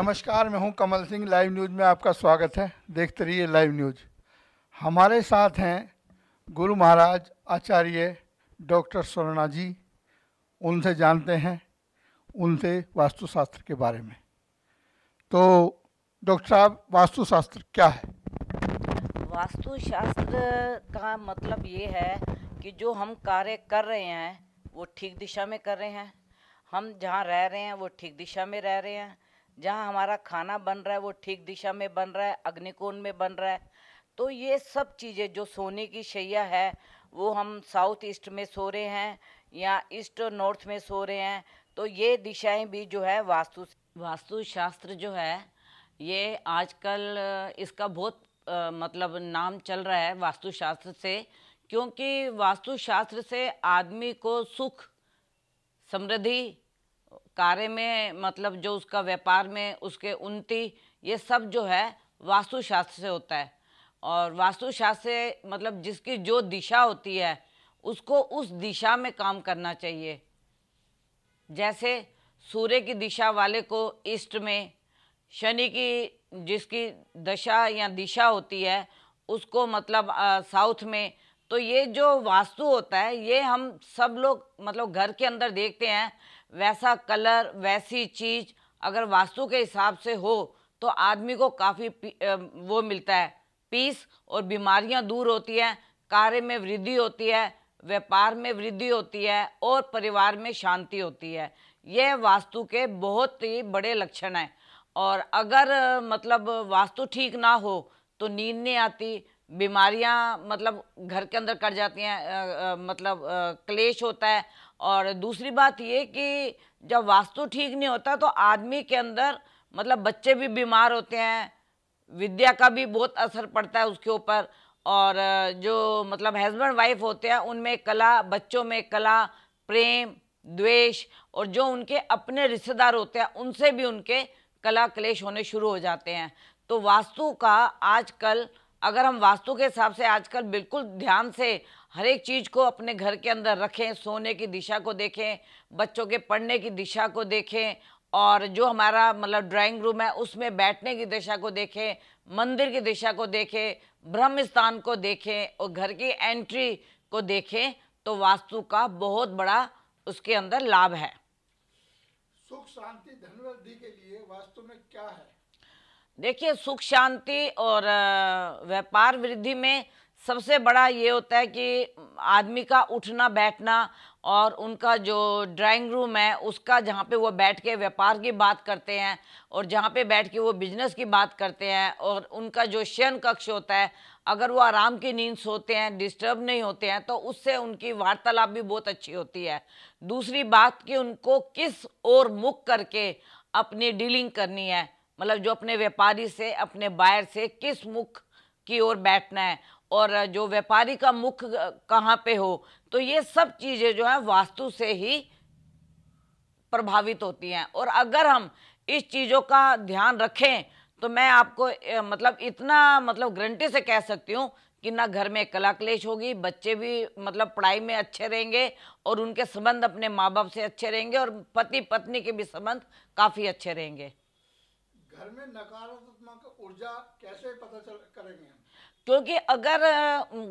नमस्कार, मैं हूं कमल सिंह। लाइव न्यूज़ में आपका स्वागत है। देखते रहिए लाइव न्यूज़। हमारे साथ हैं गुरु महाराज आचार्य डॉक्टर स्वर्णा जी। उनसे जानते हैं उनसे वास्तुशास्त्र के बारे में। तो डॉक्टर साहब, वास्तुशास्त्र क्या है? वास्तुशास्त्र का मतलब ये है कि जो हम कार्य कर रहे हैं वो ठीक दिशा में कर रहे हैं, हम जहाँ रह रहे हैं वो ठीक दिशा में रह रहे हैं, जहाँ हमारा खाना बन रहा है वो ठीक दिशा में बन रहा है, अग्निकोण में बन रहा है। तो ये सब चीज़ें, जो सोने की शैया है वो हम साउथ ईस्ट में सो रहे हैं या ईस्ट और नॉर्थ में सो रहे हैं, तो ये दिशाएं भी जो है वास्तुशास्त्र जो है ये आजकल इसका बहुत मतलब नाम चल रहा है वास्तुशास्त्र से, क्योंकि वास्तुशास्त्र से आदमी को सुख, समृद्धि, कार्य में मतलब जो उसका व्यापार में उसके उन्नति, ये सब जो है वास्तुशास्त्र से होता है। और वास्तुशास्त्र से मतलब जिसकी जो दिशा होती है उसको उस दिशा में काम करना चाहिए। जैसे सूर्य की दिशा वाले को ईस्ट में, शनि की जिसकी दशा या दिशा होती है उसको मतलब साउथ में। तो ये जो वास्तु होता है ये हम सब लोग मतलब घर के अंदर देखते हैं, वैसा कलर वैसी चीज़ अगर वास्तु के हिसाब से हो तो आदमी को काफ़ी वो मिलता है, पीस, और बीमारियां दूर होती हैं, कार्य में वृद्धि होती है, व्यापार में वृद्धि होती है और परिवार में शांति होती है। यह वास्तु के बहुत ही बड़े लक्षण हैं। और अगर मतलब वास्तु ठीक ना हो तो नींद नहीं आती, बीमारियां मतलब घर के अंदर कर जाती हैं, मतलब क्लेश होता है। और दूसरी बात ये कि जब वास्तु ठीक नहीं होता तो आदमी के अंदर मतलब बच्चे भी बीमार होते हैं, विद्या का भी बहुत असर पड़ता है उसके ऊपर। और जो मतलब हस्बैंड वाइफ होते हैं उनमें कला, बच्चों में कला, प्रेम, द्वेष, और जो उनके अपने रिश्तेदार होते हैं उनसे भी उनके कला क्लेश होने शुरू हो जाते हैं। तो वास्तु का आजकल, अगर हम वास्तु के हिसाब से आजकल बिल्कुल ध्यान से हर एक चीज़ को अपने घर के अंदर रखें, सोने की दिशा को देखें, बच्चों के पढ़ने की दिशा को देखें, और जो हमारा मतलब ड्राइंग रूम है उसमें बैठने की दिशा को देखें, मंदिर की दिशा को देखें, ब्रह्म स्थान को देखें और घर की एंट्री को देखें, तो वास्तु का बहुत बड़ा उसके अंदर लाभ है। सुख शांति धन वृद्धि के लिए वास्तु में क्या है? देखिए, सुख शांति और व्यापार वृद्धि में सबसे बड़ा ये होता है कि आदमी का उठना बैठना, और उनका जो ड्राइंग रूम है उसका जहाँ पे वो बैठ के व्यापार की बात करते हैं और जहाँ पे बैठ के वो बिजनेस की बात करते हैं, और उनका जो शयन कक्ष होता है अगर वो आराम की नींद सोते हैं, डिस्टर्ब नहीं होते हैं, तो उससे उनकी वार्तालाप भी बहुत अच्छी होती है। दूसरी बात कि उनको किस ओर मुख करके अपनी डीलिंग करनी है, मतलब जो अपने व्यापारी से, अपने बायर से किस मुख की ओर बैठना है, और जो व्यापारी का मुख कहाँ पे हो, तो ये सब चीज़ें जो है वास्तु से ही प्रभावित होती हैं। और अगर हम इस चीज़ों का ध्यान रखें तो मैं आपको मतलब इतना मतलब गारंटी से कह सकती हूँ कि ना घर में कला क्लेश होगी, बच्चे भी मतलब पढ़ाई में अच्छे रहेंगे, और उनके संबंध अपने माँ बाप से अच्छे रहेंगे, और पति पत्नी के भी संबंध काफ़ी अच्छे रहेंगे। घर में नकारात्मक ऊर्जा कैसे पता चल करेंगे हम? क्योंकि अगर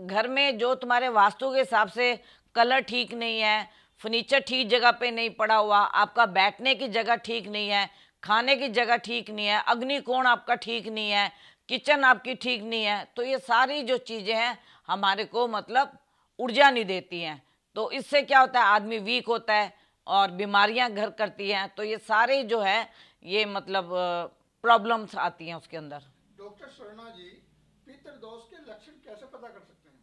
घर में जो तुम्हारे वास्तु के हिसाब से कलर ठीक नहीं है, फर्नीचर ठीक जगह पे नहीं पड़ा हुआ, आपका बैठने की जगह ठीक नहीं है, खाने की जगह ठीक नहीं है, अग्निकोण आपका ठीक नहीं है, किचन आपकी ठीक नहीं है, तो ये सारी जो चीज़ें हैं हमारे को मतलब ऊर्जा नहीं देती हैं। तो इससे क्या होता है, आदमी वीक होता है और बीमारियां घर करती हैं। तो ये सारे जो है ये मतलब प्रॉब्लम्स आती हैं उसके अंदर। डॉक्टर शर्मा जी, पितृदोष के लक्षण कैसे पता कर सकते हैं?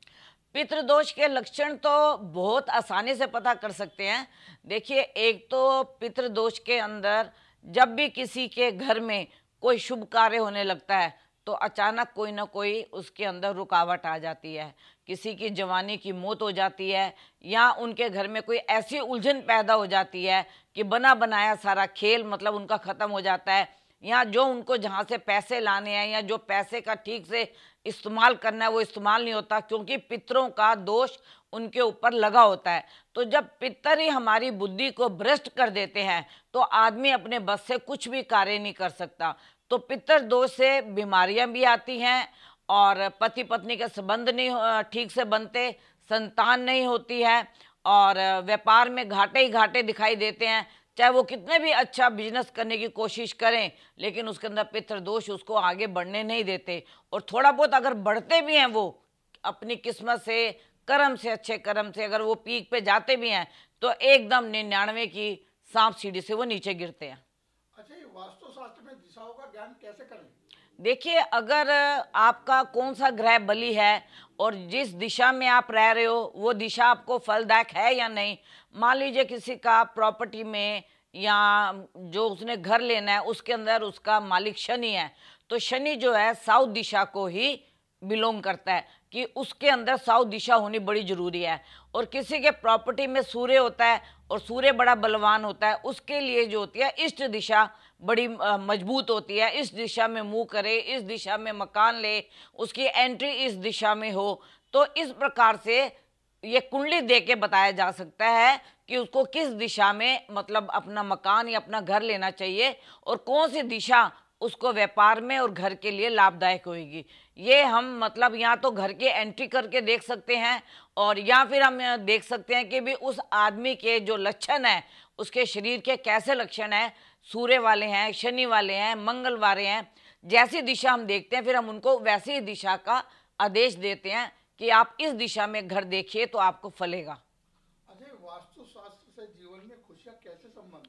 पितृदोष के लक्षण तो बहुत आसानी से पता कर सकते हैं। देखिए, एक तो पितृदोष के अंदर जब भी किसी के घर में कोई शुभ कार्य होने लगता है तो अचानक कोई ना कोई उसके अंदर रुकावट आ जाती है। किसी की जवानी की मौत हो जाती है, या उनके घर में कोई ऐसी उलझन पैदा हो जाती है कि बना बनाया सारा खेल मतलब उनका ख़त्म हो जाता है, या जो उनको जहाँ से पैसे लाने हैं या जो पैसे का ठीक से इस्तेमाल करना है वो इस्तेमाल नहीं होता, क्योंकि पितरों का दोष उनके ऊपर लगा होता है। तो जब पितर ही हमारी बुद्धि को भ्रष्ट कर देते हैं तो आदमी अपने बस से कुछ भी कार्य नहीं कर सकता। तो पितर दोष से बीमारियां भी आती हैं और पति पत्नी के संबंध नहीं ठीक से बनते, संतान नहीं होती है और व्यापार में घाटे ही घाटे दिखाई देते हैं। चाहे वो कितने भी अच्छा बिजनेस करने की कोशिश करें, लेकिन उसके अंदर पितृदोष उसको आगे बढ़ने नहीं देते। और थोड़ा बहुत अगर बढ़ते भी हैं वो अपनी किस्मत से, कर्म से, अच्छे कर्म से अगर वो पीक पे जाते भी हैं तो एकदम 99 की सांप सीढ़ी से वो नीचे गिरते हैं। अच्छा, ये वास्तुशास्त्र में दिशाओं का ज्ञान कैसे करें? देखिए, अगर आपका कौन सा ग्रह बली है और जिस दिशा में आप रह रहे हो वो दिशा आपको फलदायक है या नहीं। मान लीजिए किसी का प्रॉपर्टी में या जो उसने घर लेना है उसके अंदर उसका मालिक शनि है, तो शनि जो है साउथ दिशा को ही बिलोंग करता है कि उसके अंदर साउथ दिशा होनी बड़ी जरूरी है। और किसी के प्रॉपर्टी में सूर्य होता है और सूर्य बड़ा बलवान होता है, उसके लिए जो होती है ईस्ट दिशा बड़ी मजबूत होती है। इस दिशा में मुंह करे, इस दिशा में मकान ले, उसकी एंट्री इस दिशा में हो। तो इस प्रकार से ये कुंडली दे के बताया जा सकता है कि उसको किस दिशा में मतलब अपना मकान या अपना घर लेना चाहिए और कौन सी दिशा उसको व्यापार में और घर के लिए लाभदायक होगी। ये हम मतलब या तो घर के एंट्री करके देख सकते हैं और या फिर हम देख सकते हैं कि भी उस आदमी के जो लक्षण है, उसके शरीर के कैसे लक्षण है, सूर्य वाले हैं, शनि वाले हैं, मंगल वाले हैं। जैसी दिशा हम देखते हैं फिर हम उनको वैसी ही दिशा का आदेश देते हैं कि आप इस दिशा में घर देखिए तो आपको फलेगा। अच्छा, वास्तुशास्त्र से जीवन में खुशियां कैसे संबंध?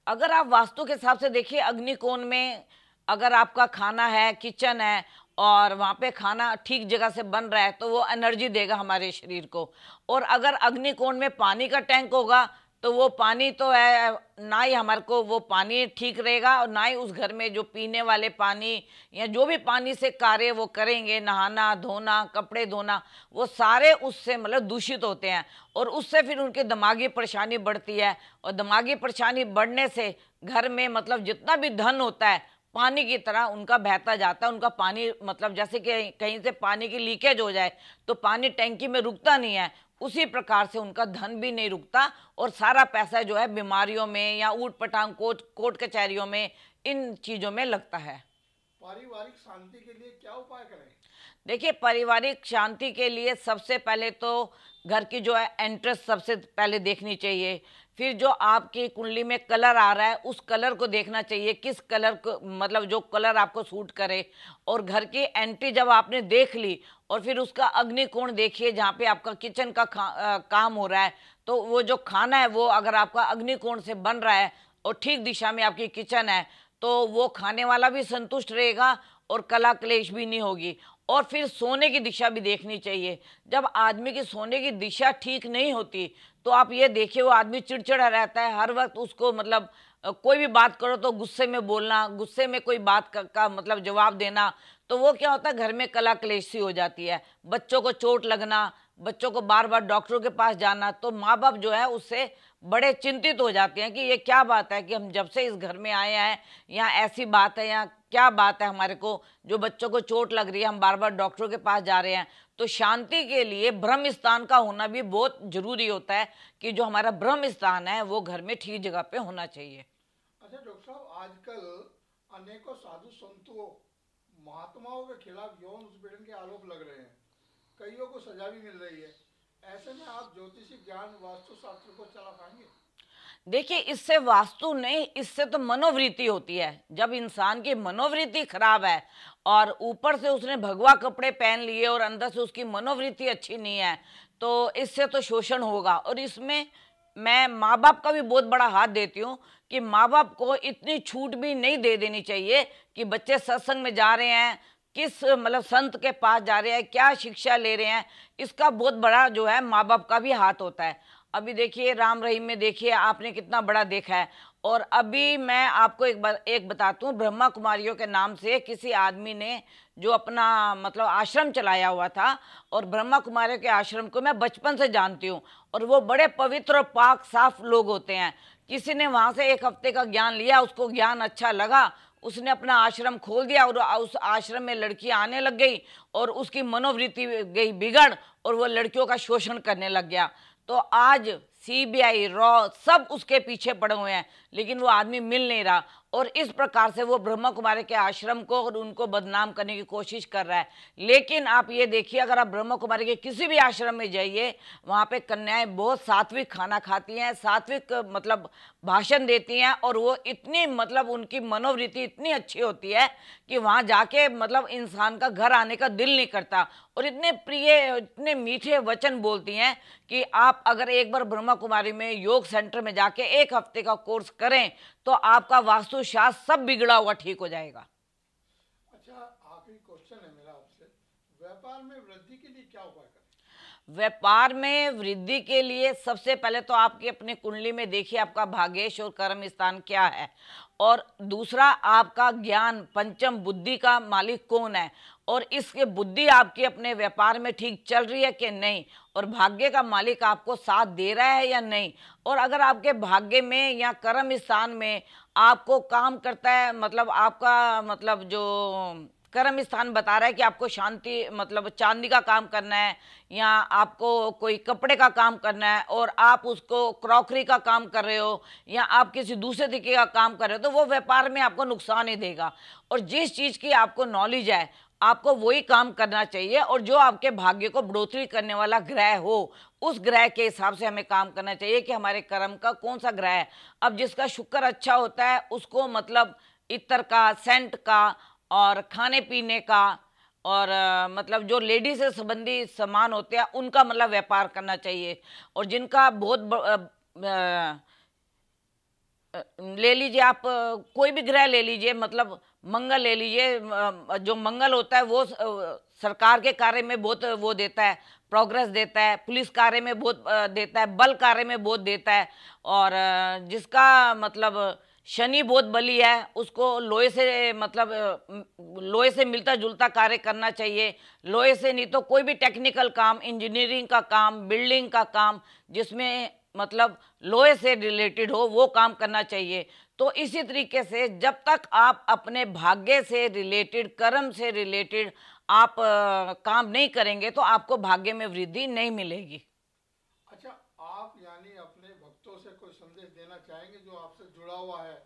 अगर आप वास्तु के हिसाब से देखिए, अग्निकोण में अगर आपका खाना है, किचन है और वहाँ पे खाना ठीक जगह से बन रहा है तो वो एनर्जी देगा हमारे शरीर को। और अगर अग्निकोण में पानी का टैंक होगा तो वो पानी तो है ना ही हमारे को वो पानी ठीक रहेगा और ना ही उस घर में जो पीने वाले पानी या जो भी पानी से कार्य वो करेंगे, नहाना धोना कपड़े धोना, वो सारे उससे मतलब दूषित होते हैं और उससे फिर उनकी दिमागी परेशानी बढ़ती है। और दिमागी परेशानी बढ़ने से घर में मतलब जितना भी धन होता है पानी की तरह उनका बहता जाता है। उनका पानी मतलब जैसे कि कहीं से पानी की लीकेज हो जाए तो पानी टैंकी में रुकता नहीं है, उसी प्रकार से उनका धन भी नहीं रुकता और सारा पैसा जो है बीमारियों में या ऊट पटांग कोर्ट कचहरियों में इन चीज़ों में लगता है। पारिवारिक शांति के लिए क्या उपाय करें? देखिए, पारिवारिक शांति के लिए सबसे पहले तो घर की जो है एंट्रेंस सबसे पहले देखनी चाहिए। फिर जो आपकी कुंडली में कलर आ रहा है उस कलर को देखना चाहिए, किस कलर को मतलब जो कलर आपको सूट करे। और घर की एंट्री जब आपने देख ली और फिर उसका अग्निकोण देखिए जहाँ पे आपका किचन का काम हो रहा है, तो वो जो खाना है वो अगर आपका अग्निकोण से बन रहा है और ठीक दिशा में आपकी किचन है तो वो खाने वाला भी संतुष्ट रहेगा और कला क्लेश भी नहीं होगी। और फिर सोने की दिशा भी देखनी चाहिए। जब आदमी की सोने की दिशा ठीक नहीं होती तो आप ये देखिए वो आदमी चिड़चिड़ा रहता है, हर वक्त उसको मतलब कोई भी बात करो तो गुस्से में बोलना, गुस्से में कोई बात का मतलब जवाब देना, तो वो क्या होता है घर में कला क्लेश सी हो जाती है। बच्चों को चोट लगना, बच्चों को बार बार डॉक्टरों के पास जाना, तो माँ बाप जो है उससे बड़े चिंतित हो जाते हैं कि ये क्या बात है कि हम जब से इस घर में आए हैं यहाँ ऐसी बात है, यहाँ क्या बात है हमारे को जो बच्चों को चोट लग रही है, हम बार बार डॉक्टरों के पास जा रहे हैं। तो शांति के लिए ब्रह्म स्थान का होना भी बहुत जरूरी होता है कि जो हमारा ब्रह्म स्थान है वो घर में ठीक जगह पे होना चाहिए। अच्छा डॉक्टर साहब, आजकल अनेकों साधु संतों महात्माओं के खिलाफ यौन उत्पीड़न के आरोप लग रहे हैं, कईयों को सजा भी मिल रही है। ऐसे में आप ज्योतिषी ज्ञान वास्तुशास्त्र को चला पाएंगे? देखिए, इससे वास्तु नहीं, इससे तो मनोवृत्ति होती है। जब इंसान की मनोवृत्ति खराब है और ऊपर से उसने भगवा कपड़े पहन लिए और अंदर से उसकी मनोवृत्ति अच्छी नहीं है तो इससे तो शोषण होगा। और इसमें मैं माँ बाप का भी बहुत बड़ा हाथ देती हूँ कि माँ बाप को इतनी छूट भी नहीं दे देनी चाहिए कि बच्चे सत्संग में जा रहे हैं, किस मतलब संत के पास जा रहे हैं, क्या शिक्षा ले रहे हैं, इसका बहुत बड़ा जो है माँ बाप का भी हाथ होता है। अभी देखिए राम रहीम में देखिए आपने कितना बड़ा देखा है। और अभी मैं आपको एक बताता हूँ, ब्रह्मा कुमारियों के नाम से किसी आदमी ने जो अपना मतलब आश्रम चलाया हुआ था, और ब्रह्मा कुमारियों के आश्रम को मैं बचपन से जानती हूँ और वो बड़े पवित्र और पाक साफ लोग होते हैं। किसी ने वहाँ से 1 हफ्ते का ज्ञान लिया, उसको ज्ञान अच्छा लगा, उसने अपना आश्रम खोल दिया और उस आश्रम में लड़कियां आने लग गई और उसकी मनोवृत्ति गई बिगड़ और वो लड़कियों का शोषण करने लग गया। तो आज सीबीआई, रॉ सब उसके पीछे पड़े हुए हैं, लेकिन वो आदमी मिल नहीं रहा और इस प्रकार से वो ब्रह्मा कुमारी के आश्रम को और उनको बदनाम करने की कोशिश कर रहा है। लेकिन आप ये देखिए, अगर आप ब्रह्मा कुमारी के किसी भी आश्रम में जाइए, वहाँ पे कन्याएं बहुत सात्विक खाना खाती हैं, सात्विक मतलब भाषण देती हैं और वो इतनी मतलब उनकी मनोवृत्ति इतनी अच्छी होती है कि वहाँ जाके मतलब इंसान का घर आने का दिल नहीं करता और इतने प्रिय, इतने मीठे वचन बोलती हैं कि आप अगर एक बार ब्रह्मा कुमारी में योग सेंटर में जाके 1 हफ्ते का कोर्स करें तो आपका वास्तुशास्त्र सब बिगड़ा हुआ ठीक हो जाएगा। अच्छा, आखिरी क्वेश्चन है मेरा आपसे, व्यापार में वृद्धि के लिए क्या उपाय करें? व्यापार में वृद्धि के लिए सबसे पहले तो आपकी अपनी कुंडली में देखिए आपका भाग्येश और कर्म स्थान क्या है, और दूसरा आपका ज्ञान, पंचम बुद्धि का मालिक कौन है, और इसके बुद्धि आपकी अपने व्यापार में ठीक चल रही है कि नहीं, और भाग्य का मालिक आपको साथ दे रहा है या नहीं। और अगर आपके भाग्य में या कर्म स्थान में आपको काम करता है, मतलब आपका मतलब जो कर्म स्थान बता रहा है कि आपको शांति मतलब चांदी का काम करना है या आपको कोई कपड़े का काम करना है और आप उसको क्रॉकरी का काम कर रहे हो या आप किसी दूसरे तरीके का काम कर रहे हो, तो वो व्यापार में आपको नुकसान ही देगा। और जिस चीज़ की आपको नॉलेज है आपको वही काम करना चाहिए, और जो आपके भाग्य को बढ़ोतरी करने वाला ग्रह हो उस ग्रह के हिसाब से हमें काम करना चाहिए कि हमारे कर्म का कौन सा ग्रह है। अब जिसका शुक्र अच्छा होता है उसको मतलब इत्र का, सेंट का और खाने पीने का और मतलब जो लेडीज से संबंधी सामान होते हैं उनका मतलब व्यापार करना चाहिए। और जिनका बहुत ले लीजिए आप कोई भी ग्रह ले लीजिए, मतलब मंगल ले लीजिए, जो मंगल होता है वो सरकार के कार्य में बहुत वो देता है, प्रोग्रेस देता है, पुलिस कार्य में बहुत देता है, बल कार्य में बहुत देता है। और जिसका मतलब शनि बहुत बली है उसको लोहे से मतलब लोहे से मिलता जुलता कार्य करना चाहिए। लोहे से नहीं तो कोई भी टेक्निकल काम, इंजीनियरिंग का काम, बिल्डिंग का काम जिसमें मतलब लोहे से रिलेटेड हो वो काम करना चाहिए। तो इसी तरीके से जब तक आप अपने भाग्य से रिलेटेड, कर्म से रिलेटेड आप काम नहीं करेंगे तो आपको भाग्य में वृद्धि नहीं मिलेगी। अच्छा, आप यानी अपने भक्तों से कोई संदेश देना चाहेंगे जो आपसे जुड़ा हुआ है?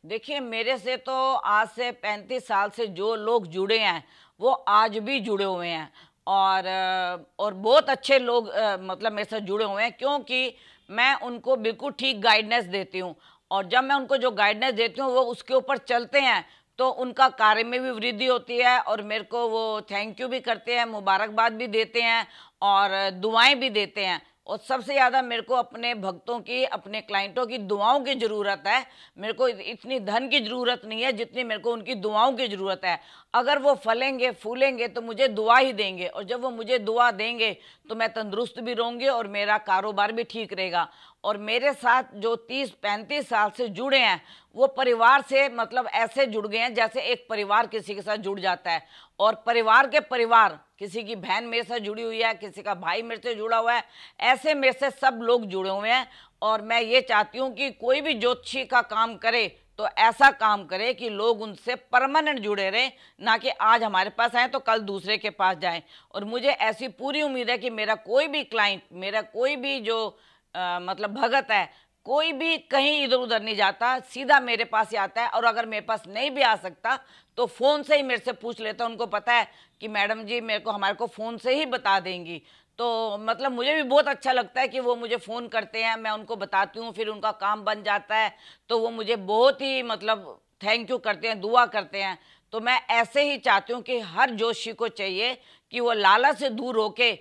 देखिए, मेरे से तो आज से 35 साल से जो लोग जुड़े हैं वो आज भी जुड़े हुए हैं और बहुत अच्छे लोग मतलब मेरे साथ जुड़े हुए हैं, क्योंकि मैं उनको बिल्कुल ठीक गाइडेंस देती हूँ। और जब मैं उनको जो गाइडेंस देती हूँ वो उसके ऊपर चलते हैं तो उनका कार्य में भी वृद्धि होती है और मेरे को वो थैंक यू भी करते हैं, मुबारकबाद भी देते हैं और दुआएं भी देते हैं। और सबसे ज़्यादा मेरे को अपने भक्तों की, अपने क्लाइंटों की दुआओं की ज़रूरत है। मेरे को इतनी धन की ज़रूरत नहीं है जितनी मेरे को उनकी दुआओं की ज़रूरत है। अगर वो फलेंगे फूलेंगे तो मुझे दुआ ही देंगे, और जब वो मुझे दुआ देंगे तो मैं तंदुरुस्त भी रहूँगी और मेरा कारोबार भी ठीक रहेगा। और मेरे साथ जो 30-35 साल से जुड़े हैं वो परिवार से मतलब ऐसे जुड़ गए हैं जैसे एक परिवार किसी के साथ जुड़ जाता है। और परिवार के परिवार, किसी की बहन मेरे से जुड़ी हुई है, किसी का भाई मेरे से जुड़ा हुआ है, ऐसे मेरे से सब लोग जुड़े हुए हैं। और मैं ये चाहती हूँ कि कोई भी ज्योतिषी का काम करे तो ऐसा काम करे कि लोग उनसे परमानेंट जुड़े रहें, ना कि आज हमारे पास आए तो कल दूसरे के पास जाएं। और मुझे ऐसी पूरी उम्मीद है कि मेरा कोई भी क्लाइंट, मेरा कोई भी जो मतलब भगत है, कोई भी कहीं इधर उधर नहीं जाता, सीधा मेरे पास ही आता है। और अगर मेरे पास नहीं भी आ सकता तो फ़ोन से ही मेरे से पूछ लेता। उनको पता है कि मैडम जी मेरे को हमारे को फ़ोन से ही बता देंगी। तो मतलब मुझे भी बहुत अच्छा लगता है कि वो मुझे फ़ोन करते हैं, मैं उनको बताती हूँ, फिर उनका काम बन जाता है तो वो मुझे बहुत ही मतलब थैंक यू करते हैं, दुआ करते हैं। तो मैं ऐसे ही चाहती हूँ कि हर ज्योतिषी को चाहिए कि वो लालच से दूर होके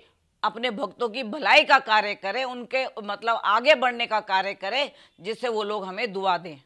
अपने भक्तों की भलाई का कार्य करे, उनके मतलब आगे बढ़ने का कार्य करे, जिससे वो लोग हमें दुआ दें।